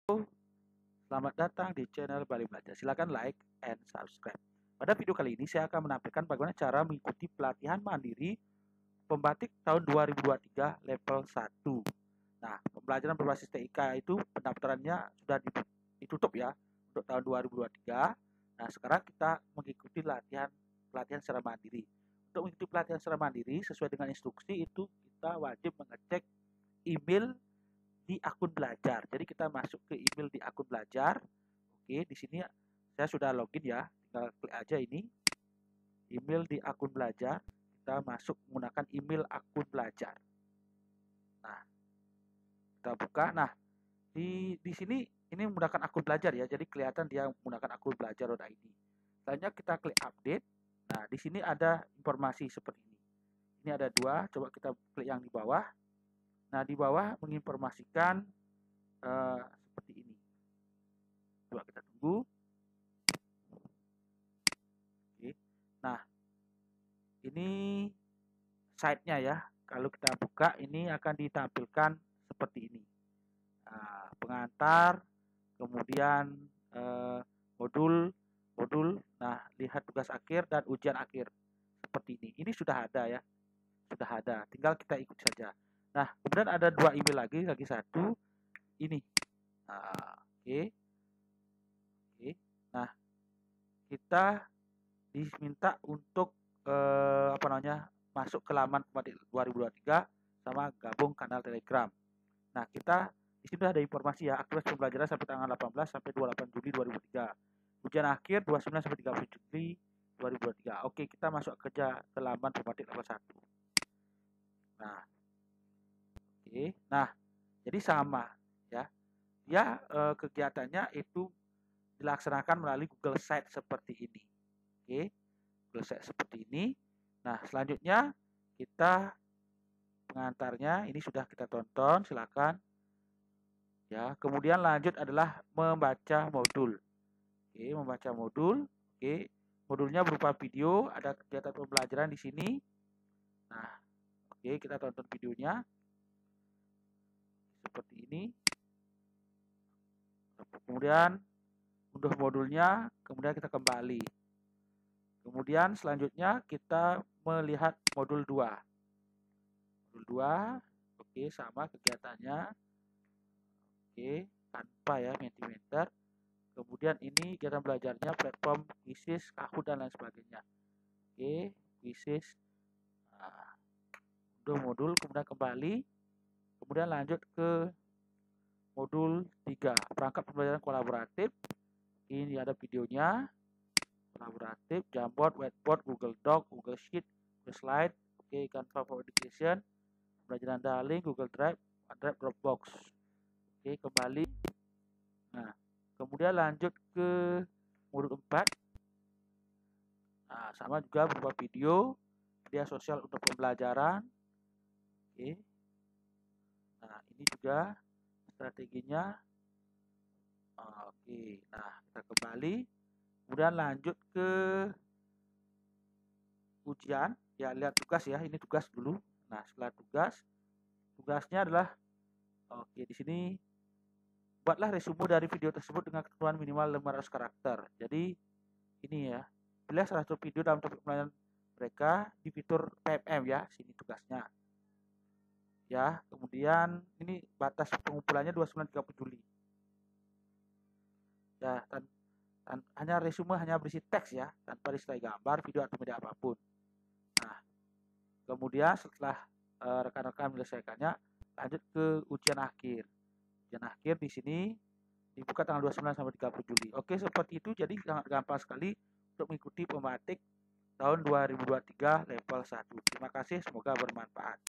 Selamat datang di channel Bali Belajar. Silakan like and subscribe. Pada video kali ini saya akan menampilkan bagaimana cara mengikuti pelatihan mandiri pembatik tahun 2023 level 1. Nah, pembelajaran berbasis TIK itu pendaftarannya sudah ditutup ya untuk tahun 2023. Nah, sekarang kita mengikuti pelatihan secara mandiri. Untuk mengikuti pelatihan secara mandiri sesuai dengan instruksi itu kita wajib mengecek email di akun belajar. Jadi kita masuk ke email di akun belajar. Oke, di sini saya sudah login ya. Tinggal klik aja ini email di akun belajar. Kita masuk menggunakan email akun belajar. Nah, kita buka. Nah, di sini ini menggunakan akun belajar ya. Jadi kelihatan dia menggunakan akun belajar.id. Selanjutnya kita klik update. Nah, di sini ada informasi seperti ini. Ini ada dua. Coba kita klik yang di bawah. Nah, di bawah menginformasikan seperti ini. Coba kita tunggu. Oke. Nah, ini site-nya ya. Kalau kita buka, ini akan ditampilkan seperti ini. Nah, pengantar, kemudian modul. Nah, lihat tugas akhir dan ujian akhir. Seperti ini. Ini sudah ada ya. Sudah ada. Tinggal kita ikut saja. Nah, kemudian ada dua email lagi satu. Ini. Nah, oke. Nah, kita diminta untuk masuk ke laman pembatik 2023 sama gabung kanal Telegram. Nah, kita di sini ada informasi ya, aktivitas pembelajaran sampai tanggal 18 sampai 28 Juli 2023. Ujian akhir 29 sampai 30 Juli 2023. Oke, kita masuk kerja ke laman pembatik level 1. Nah, oke. Nah, jadi sama ya. Dia kegiatannya itu dilaksanakan melalui Google Site seperti ini. Oke. Google Site seperti ini. Nah, selanjutnya kita pengantarnya ini sudah kita tonton, silakan. Ya, kemudian lanjut adalah membaca modul. Oke, membaca modul. Oke, modulnya berupa video, ada kegiatan pembelajaran di sini. Nah, oke, kita tonton videonya. Seperti ini. Kemudian unduh modulnya, kemudian kita kembali. Kemudian selanjutnya kita melihat modul 2. Modul 2, oke, sama kegiatannya. Oke, tanpa ya Mentimeter. Kemudian ini kegiatan belajarnya platform Quizzes, Kahoot dan lain sebagainya. Oke, Quizzes. Nah, unduh modul, kemudian kembali. Kemudian lanjut ke modul 3, perangkat pembelajaran kolaboratif. Ini ada videonya. Kolaboratif, Jamboard, Whiteboard, Google Doc, Google Sheet, Google Slide. Oke, Canva for Education, pembelajaran daring, Google Drive, OneDrive, Dropbox. Oke, kembali. Nah, kemudian lanjut ke modul 4. Nah, sama juga berupa video, media sosial untuk pembelajaran. Oke. Nah, ini juga strateginya. Oke, nah kita kembali. Kemudian lanjut ke ujian. Ya, lihat tugas ya. Ini tugas dulu. Nah, setelah tugasnya adalah oke, di sini buatlah resume dari video tersebut dengan ketentuan minimal 500 karakter. Jadi ini ya, pilih salah satu video dalam topik pembelajaran mereka di fitur PMM ya, sini tugasnya. Ya, kemudian ini batas pengumpulannya 29-30 Juli. Ya, hanya resume hanya berisi teks ya, tanpa disertai gambar, video atau media apapun. Nah, kemudian setelah rekan-rekan menyelesaikannya, lanjut ke ujian akhir. Ujian akhir di sini dibuka tanggal 29 sampai 30 Juli. Oke, seperti itu. Jadi sangat gampang sekali untuk mengikuti pembatik tahun 2023 level 1. Terima kasih, semoga bermanfaat.